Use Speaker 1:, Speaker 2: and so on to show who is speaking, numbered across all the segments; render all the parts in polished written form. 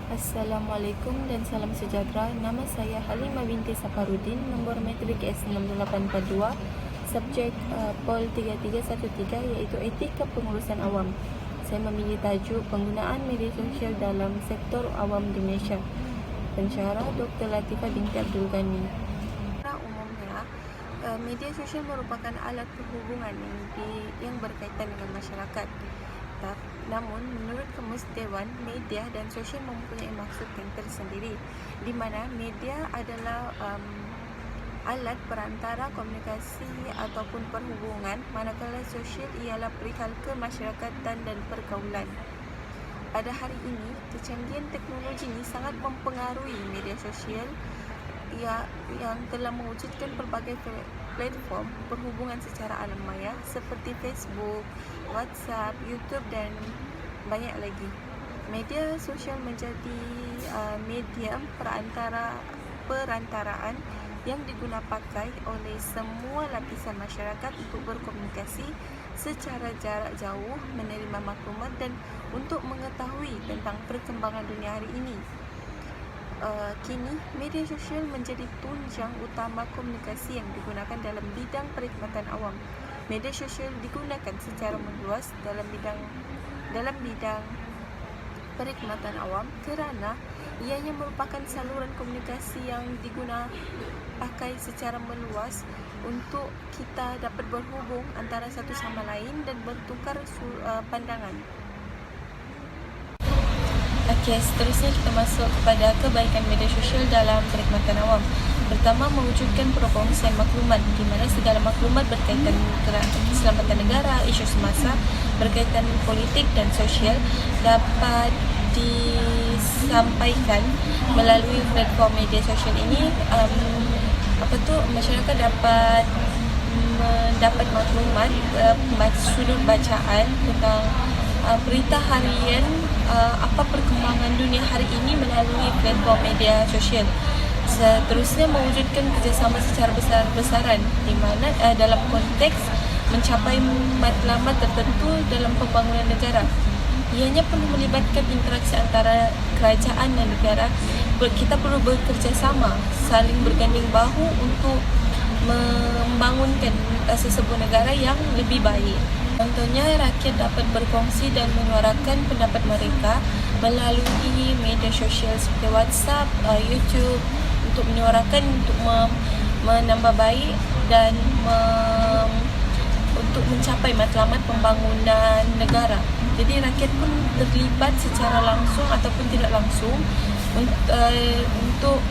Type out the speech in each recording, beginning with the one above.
Speaker 1: Assalamualaikum dan salam sejahtera. Nama saya Halimah binti Safarudin, nombor matrik S6842, subjek Pol 3313 iaitu Etika Pengurusan Awam. Saya memilih tajuk Penggunaan Media Sosial dalam Sektor Awam di Malaysia. Pensyarah Dr. Latifah binti Abdul Ghani. Secara umumnya, media sosial merupakan alat perhubungan yang berkaitan dengan masyarakat. Namun, menurut Kamus Dewan, media dan sosial mempunyai maksud yang tersendiri, di mana media adalah alat perantara komunikasi ataupun perhubungan, manakala sosial ialah perihal kemasyarakatan dan pergaulan. Pada hari ini, kecanggihan teknologi ini sangat mempengaruhi media sosial yang telah mewujudkan pelbagai platform perhubungan secara alam maya seperti Facebook, WhatsApp, YouTube dan banyak lagi. Media sosial menjadi medium perantaraan yang digunapakai oleh semua lapisan masyarakat untuk berkomunikasi secara jarak jauh, menerima maklumat dan untuk mengetahui tentang perkembangan dunia hari ini. Kini, media sosial menjadi tunjang utama komunikasi yang digunakan dalam bidang perkhidmatan awam. Media sosial digunakan secara meluas dalam bidang perkhidmatan awam kerana ianya merupakan saluran komunikasi yang digunakan secara meluas untuk kita dapat berhubung antara satu sama lain dan bertukar pandangan. Okey, seterusnya kita masuk kepada kebaikan media sosial dalam perkhidmatan awam. Pertama, mewujudkan perkongsian maklumat, di mana segala maklumat berkaitan keselamatan negara, isu semasa, berkaitan politik dan sosial dapat disampaikan melalui platform media sosial ini. Masyarakat dapat mendapat maklumat sudut bacaan tentang berita harian apa perkembangan dunia hari ini melalui platform media sosial. Seterusnya, mewujudkan kerjasama secara besar-besaran di mana dalam konteks mencapai matlamat tertentu dalam pembangunan negara. Ianya perlu melibatkan interaksi antara kerajaan dan negara. Kita perlu bekerjasama, saling berganding bahu untuk membangunkan sesebuah negara yang lebih baik. Contohnya, rakyat dapat berkongsi dan menyuarakan pendapat mereka melalui media sosial seperti WhatsApp, YouTube untuk menyuarakan, untuk menambah baik dan untuk mencapai matlamat pembangunan negara. Jadi rakyat pun terlibat secara langsung ataupun tidak langsung untuk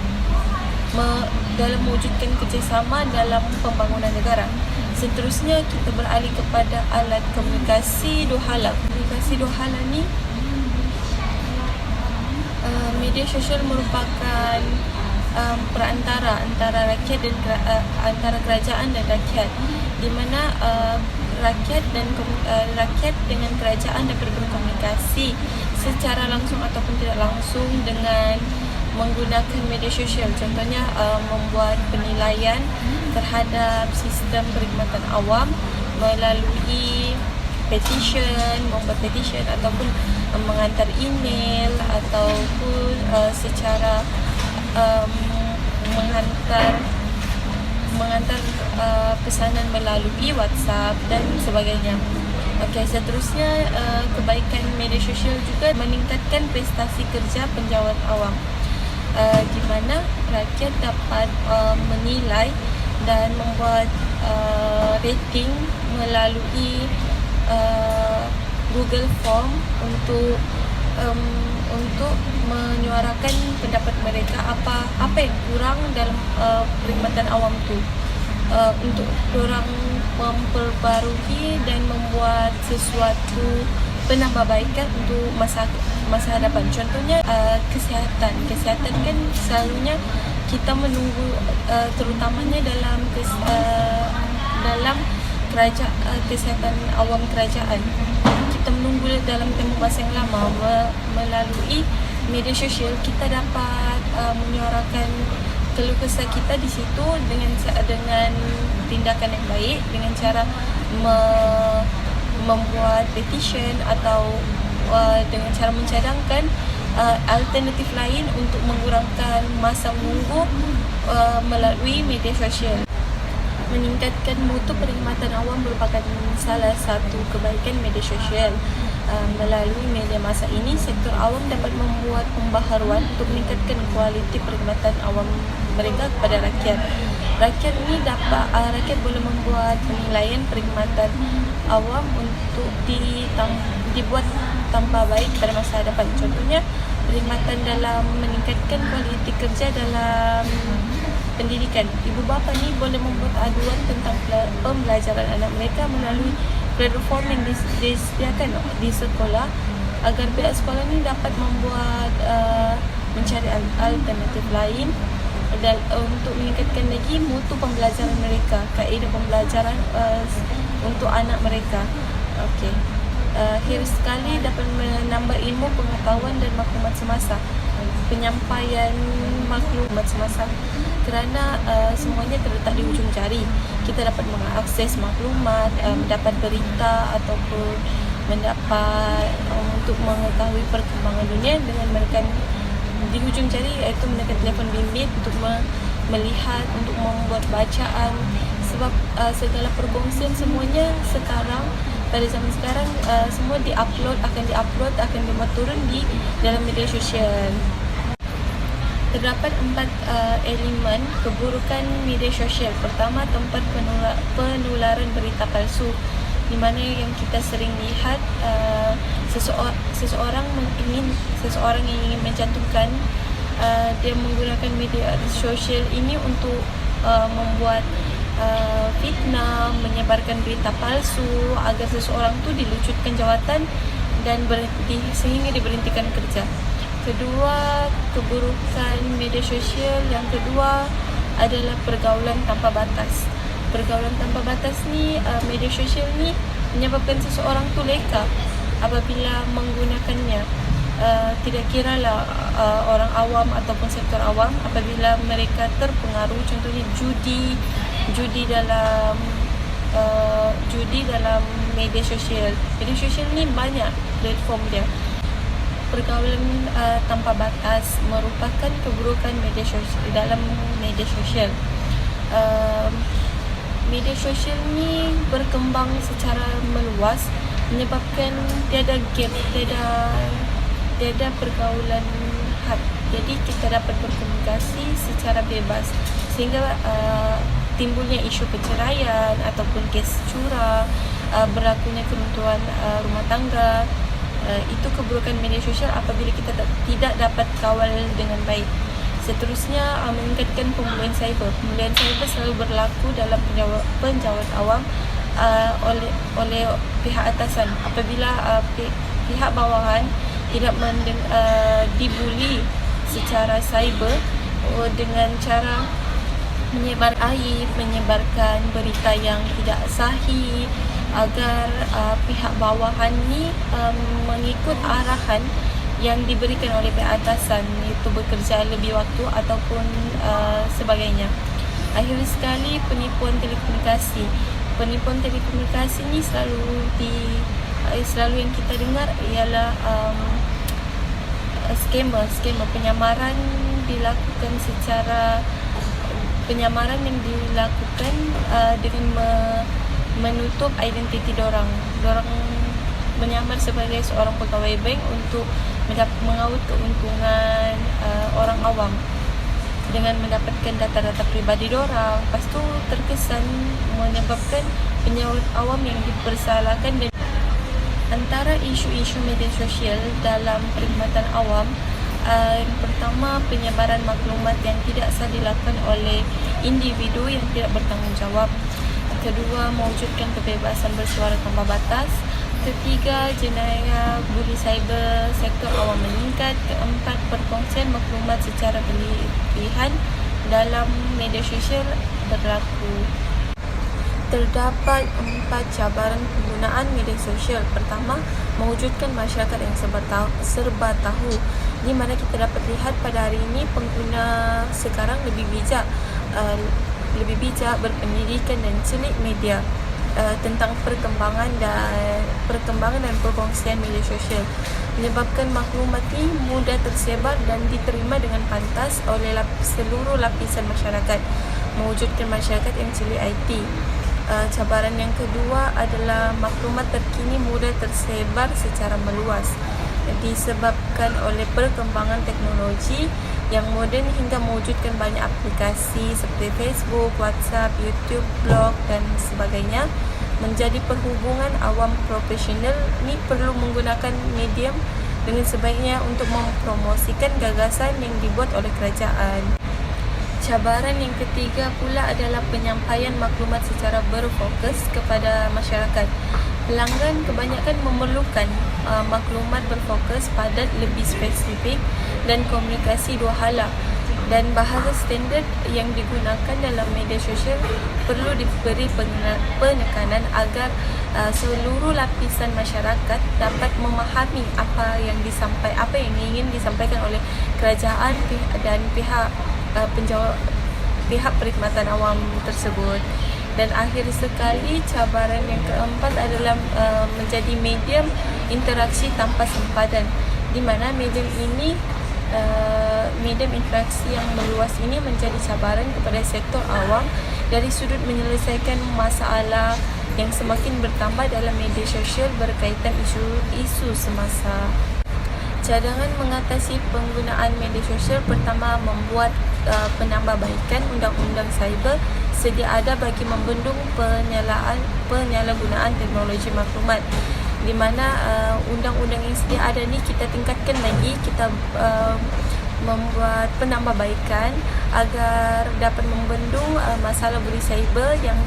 Speaker 1: dalam mewujudkan kerjasama dalam pembangunan negara. Seterusnya, kita beralih kepada alat komunikasi dua hala. Komunikasi dua hala ni, media sosial merupakan perantara antara rakyat dan antara kerajaan dan rakyat, di mana rakyat dengan kerajaan dapat berkomunikasi secara langsung ataupun tidak langsung dengan menggunakan media sosial. Contohnya, membuat penilaian terhadap sistem perkhidmatan awam melalui membuat petition ataupun menghantar email ataupun secara menghantar pesanan melalui WhatsApp dan sebagainya. Okey, seterusnya, kebaikan media sosial juga meningkatkan prestasi kerja penjawat awam, di mana rakyat dapat menilai dan membuat rating melalui Google Form untuk menyuarakan pendapat mereka apa yang kurang dalam perkhidmatan awam tu, untuk orang memperbarui dan membuat sesuatu penambahbaikan untuk masa hadapan. Contohnya, kesihatan kan selalunya kita menunggu, terutamanya dalam kesihatan awam kerajaan, kita menunggu dalam tempoh masa yang lama. Melalui media sosial kita dapat menyuarakan keluh kesah kita di situ dengan tindakan yang baik, dengan cara membuat petition atau dengan cara mencadangkan alternatif lain untuk mengurangkan masa menunggu melalui media sosial. Meningkatkan mutu perkhidmatan awam merupakan salah satu kebaikan media sosial. Melalui media masa ini, sektor awam dapat membuat pembaharuan untuk meningkatkan kualiti perkhidmatan awam mereka kepada rakyat. Rakyat boleh membuat penilaian perkhidmatan awam untuk dibuat tambah baik pada masa hadapan. Contohnya, perkhidmatan dalam meningkatkan kualiti kerja dalam pendidikan. Ibu bapa ni boleh membuat aduan tentang pembelajaran anak mereka melalui platform yang disediakan di sekolah, agar pihak sekolah ni dapat membuat mencari alternatif lain dan untuk meningkatkan lagi mutu pembelajaran mereka, kaedah pembelajaran untuk anak mereka. Okey. Hirus sekali dapat menambah ilmu, pengetahuan dan maklumat semasa. Penyampaian maklumat semasa, kerana semuanya terletak di hujung jari. Kita dapat mengakses maklumat, mendapat berita ataupun mendapat untuk mengetahui perkembangan dunia dengan menekan di hujung jari, iaitu menekan telefon bimbit untuk melihat, untuk membuat bacaan. Sebab segala perkongsian semuanya sekarang, pada zaman sekarang, semua akan dimuat turun di dalam media sosial. Terdapat 4 elemen keburukan media sosial. Pertama, tempat penularan berita palsu, di mana yang kita sering lihat seseorang yang ingin mencantumkan, dia menggunakan media sosial ini untuk membuat fitnah, menyebarkan berita palsu agar seseorang tu dilucutkan jawatan dan sehingga diberhentikan kerja. Kedua, keburukan media sosial yang kedua adalah pergaulan tanpa batas. Pergaulan tanpa batas ni, media sosial ni menyebabkan seseorang tu leka apabila menggunakannya. Tidak kiralah orang awam ataupun sektor awam, apabila mereka terpengaruh, contohnya judi dalam media sosial. Media sosial ni banyak platform dia. Pergaulan tanpa batas merupakan keburukan media sosial dalam media sosial. Media sosial ni berkembang secara meluas, menyebabkan tiada gap, tiada pergaulan had. Jadi kita dapat berkomunikasi secara bebas, sehingga timbulnya isu perceraian ataupun kes curang, berlakunya keruntuhan rumah tangga. Itu keburukan media sosial apabila kita tidak dapat kawal dengan baik. Seterusnya, meningkatkan pembulian cyber. Pembulian cyber selalu berlaku dalam penjawat awam oleh pihak atasan. Apabila pihak bawahan tidak dibuli secara cyber dengan cara menyebar aib, menyebarkan berita yang tidak sahih, agar pihak bawahan ni mengikut arahan yang diberikan oleh pihak atasan, iaitu bekerja lebih waktu ataupun sebagainya. Akhir sekali, penipuan telekomunikasi. Penipuan telekomunikasi ni selalu yang kita dengar ialah scammer. Penyamaran yang dilakukan dengan menutup identiti dorang menyamar sebagai seorang pegawai bank untuk mengaut keuntungan orang awam dengan mendapatkan data-data peribadi dorang. Lepas tu terkesan menyebabkan penyaut awam yang dipersalahkan. Dan antara isu-isu media sosial dalam perkhidmatan awam, yang pertama, penyebaran maklumat yang tidak sah dilakukan oleh individu yang tidak bertanggungjawab. Kedua, mewujudkan kebebasan bersuara tanpa batas. Ketiga, jenayah buli cyber sektor awam meningkat. Keempat, perkongsian maklumat secara berlebihan dalam media sosial berlaku. Terdapat 4 cabaran penggunaan media sosial. Pertama, mewujudkan masyarakat yang serba tahu, di mana kita dapat lihat pada hari ini pengguna sekarang lebih bijak berpendidikan dan celik media tentang perkembangan dan perkongsian media sosial. menyebabkan maklumat ini mudah tersebar dan diterima dengan pantas oleh seluruh lapisan masyarakat, mewujudkan masyarakat yang cili IT. Cabaran yang kedua adalah maklumat terkini mudah tersebar secara meluas disebabkan oleh perkembangan teknologi yang moden hingga mewujudkan banyak aplikasi seperti Facebook, WhatsApp, YouTube, blog dan sebagainya. Menjadi perhubungan awam profesional ni perlu menggunakan medium dengan sebaiknya untuk mempromosikan gagasan yang dibuat oleh kerajaan. Cabaran yang ketiga pula adalah penyampaian maklumat secara berfokus kepada masyarakat. Pelanggan kebanyakan memerlukan maklumat berfokus, padat, lebih spesifik dan komunikasi dua hala. Dan bahasa standard yang digunakan dalam media sosial perlu diberi penekanan agar seluruh lapisan masyarakat dapat memahami apa yang ingin disampaikan oleh kerajaan dan pihak perkhidmatan awam tersebut. Dan akhir sekali, cabaran yang keempat adalah menjadi medium interaksi tanpa sempadan, di mana medium interaksi yang meluas ini menjadi cabaran kepada sektor awam dari sudut menyelesaikan masalah yang semakin bertambah dalam media sosial berkaitan isu semasa. Cadangan mengatasi penggunaan media sosial pertama membuat penambahbaikan undang-undang cyber sedia ada bagi membendung penyalahgunaan teknologi maklumat, di mana undang-undang yang sedia ada ni kita tingkatkan lagi, kita membuat penambahbaikan agar dapat membendung masalah buri cyber yang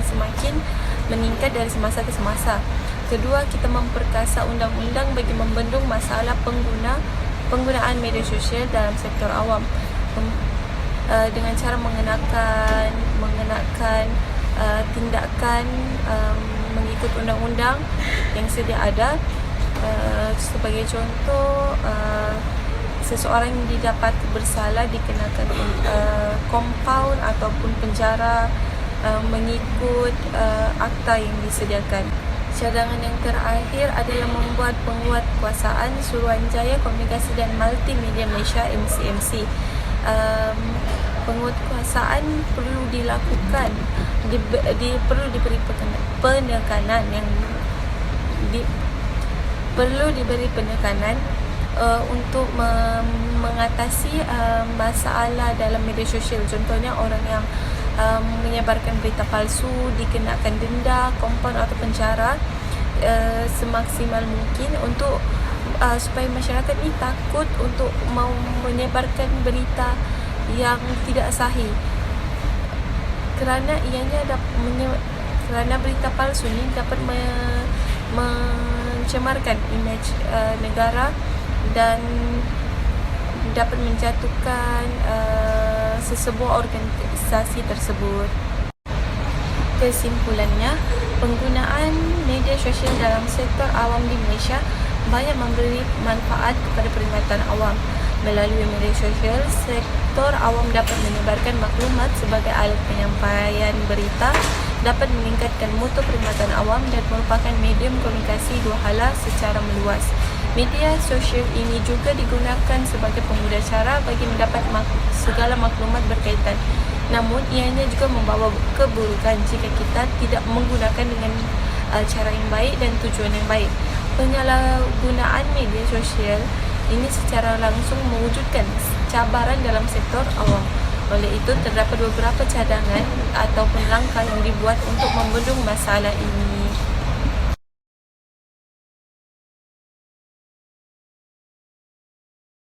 Speaker 1: semakin meningkat dari semasa ke semasa. Kedua, kita memperkasa undang-undang bagi membendung masalah penggunaan media sosial dalam sektor awam dengan cara mengenakan tindakan mengikut undang-undang yang sedia ada. Sebagai contoh, seseorang yang didapat bersalah dikenakan kompaun ataupun penjara mengikut akta yang disediakan. Cadangan yang terakhir adalah membuat penguatkuasaan Suruhanjaya Komunikasi dan Multimedia Malaysia MCMC. Penguatkuasaan perlu dilakukan, perlu diberi penekanan untuk mengatasi masalah dalam media sosial. Contohnya orang yang menyebarkan berita palsu dikenakan denda, kompaun atau penjara semaksimal mungkin untuk supaya masyarakat ini takut untuk menyebarkan berita yang tidak sahih, kerana kerana berita palsu ini dapat mencemarkan imej negara dan dapat menjatuhkan sesebuah organisasi tersebut. Kesimpulannya, penggunaan media sosial dalam sektor awam di Malaysia banyak memberi manfaat kepada perkhidmatan awam. Melalui media sosial, sektor awam dapat menyebarkan maklumat sebagai alat penyampaian berita, dapat meningkatkan mutu perkhidmatan awam dan merupakan medium komunikasi dua hala secara meluas. Media sosial ini juga digunakan sebagai pemudah cara bagi mendapat segala maklumat berkaitan. Namun, ianya juga membawa keburukan jika kita tidak menggunakan dengan cara yang baik dan tujuan yang baik. Penyalahgunaan media sosial ini secara langsung mewujudkan cabaran dalam sektor awam. Oleh itu, terdapat beberapa cadangan ataupun langkah yang dibuat untuk membendung masalah ini.